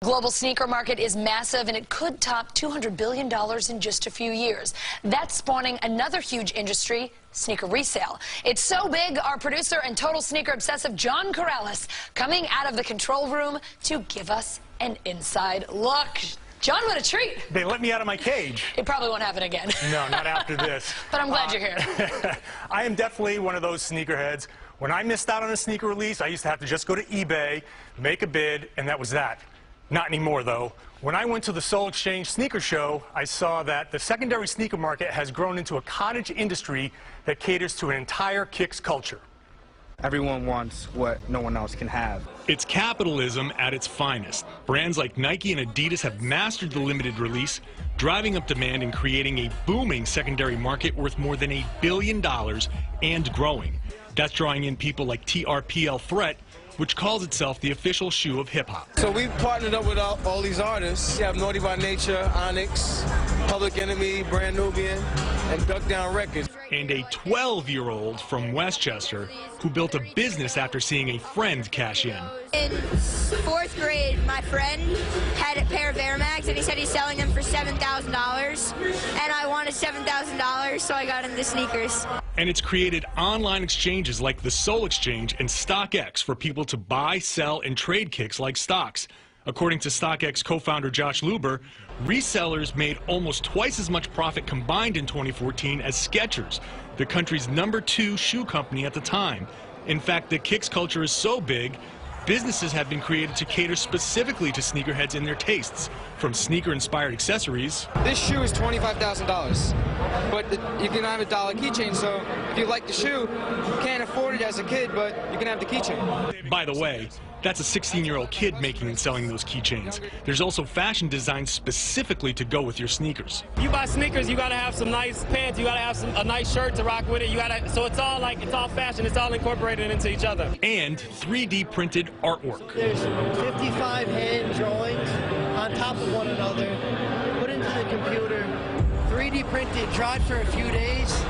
Global sneaker market is massive, and it could top $200 billion in just a few years. That's spawning another huge industry, sneaker resale. It's so big, our producer and total sneaker obsessive John Karalis coming out of the control room to give us an inside look. John, what a treat. They let me out of my cage. It probably won't happen again. No, not after this. But I'm glad you're here. I am definitely one of those sneakerheads. When I missed out on a sneaker release, I used to have to just go to eBay, make a bid, and that was that. Not anymore, though. When I went to the Soul Exchange sneaker show, I saw that the secondary sneaker market has grown into a cottage industry that caters to an entire kicks culture. Everyone wants what no one else can have. It's capitalism at its finest. Brands like Nike and Adidas have mastered the limited release, driving up demand and creating a booming secondary market worth more than $1 billion and growing. That's drawing in people like TRPL Threat, which calls itself the official shoe of hip-hop. So we've partnered up with all these artists. We have Naughty by Nature, Onyx, Public Enemy, Brand Nubian, and Duck Down Records. And a 12-year-old from Westchester who built a business after seeing a friend cash in. In 4th grade, my friend had a pair of Air Max, and he said he's selling them for $7,000. And I wanted $7,000, so I got into sneakers. And it's created online exchanges like the Soul Exchange and StockX for people to buy, sell, and trade kicks like stocks. According to StockX co-founder Josh Luber, resellers made almost twice as much profit combined in 2014 as Skechers, the country's #2 shoe company at the time. In fact, the kicks culture is so big, businesses have been created to cater specifically to sneakerheads and their tastes, from sneaker-inspired accessories. This shoe is $25,000, but you can have a dollar keychain, so if you like the shoe, you can't afford it as a kid, but you can have the keychain. By the way, that's a 16-year-old kid making and selling those keychains. There's also fashion designed specifically to go with your sneakers. You buy sneakers, you gotta have some nice pants, you gotta have a nice shirt to rock with it. So it's all fashion, it's all incorporated into each other. And 3D printed artwork. There's 55 hand drawings on top of one another, put into the computer, 3D printed, dried for a few days.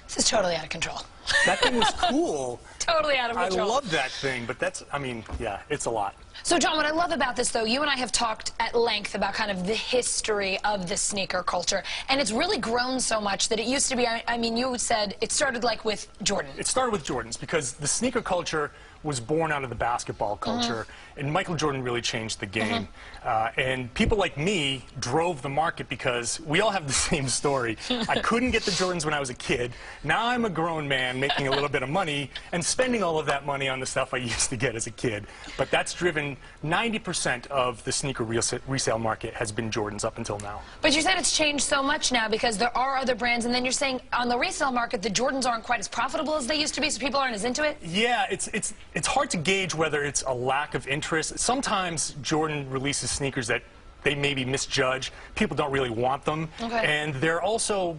This is totally out of control. That thing was cool. Totally out of control. I love that thing, but that's, I mean, yeah, it's a lot. So, John, what I love about this, though, you and I have talked at length about kind of the history of the sneaker culture, and it's really grown so much that it used to be, I mean, you said it started like with Jordan. It started with Jordans because the sneaker culture was born out of the basketball culture, and Michael Jordan really changed the game. And people like me drove the market because we all have the same story. I couldn't get the Jordans when I was a kid. Now I'm a grown man making a little bit of money and spending all of that money on the stuff I used to get as a kid. But that's driven 90% of the sneaker resale market has been Jordans up until now. But you said it's changed so much now because there are other brands, and then you're saying on the resale market the Jordans aren't quite as profitable as they used to be, so people aren't as into it? Yeah, it's hard to gauge whether it's a lack of interest. Sometimes Jordan releases sneakers that they maybe misjudge. People don't really want them. Okay. And they're also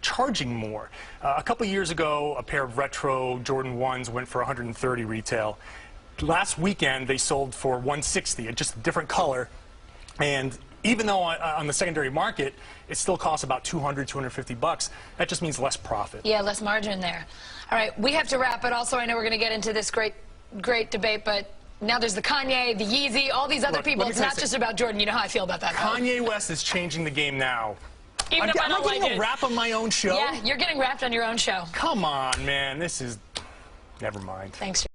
charging more. A couple years ago, a pair of retro Jordan 1s went for $130 retail. Last weekend, they sold for $160, just a different color. And even though on the secondary market, it still costs about $200, $250, that just means less profit. Yeah, less margin there. All right, we have to wrap, but also I know we're going to get into this great debate, but now there's the Kanye, the Yeezy, all these other people. It's not just about Jordan. You know how I feel about that. Kanye West is changing the game now. Even if I don't like it. Am I getting a rap on my own show? Yeah, you're getting rapped on your own show. Come on, man. This is... Never mind. Thanks.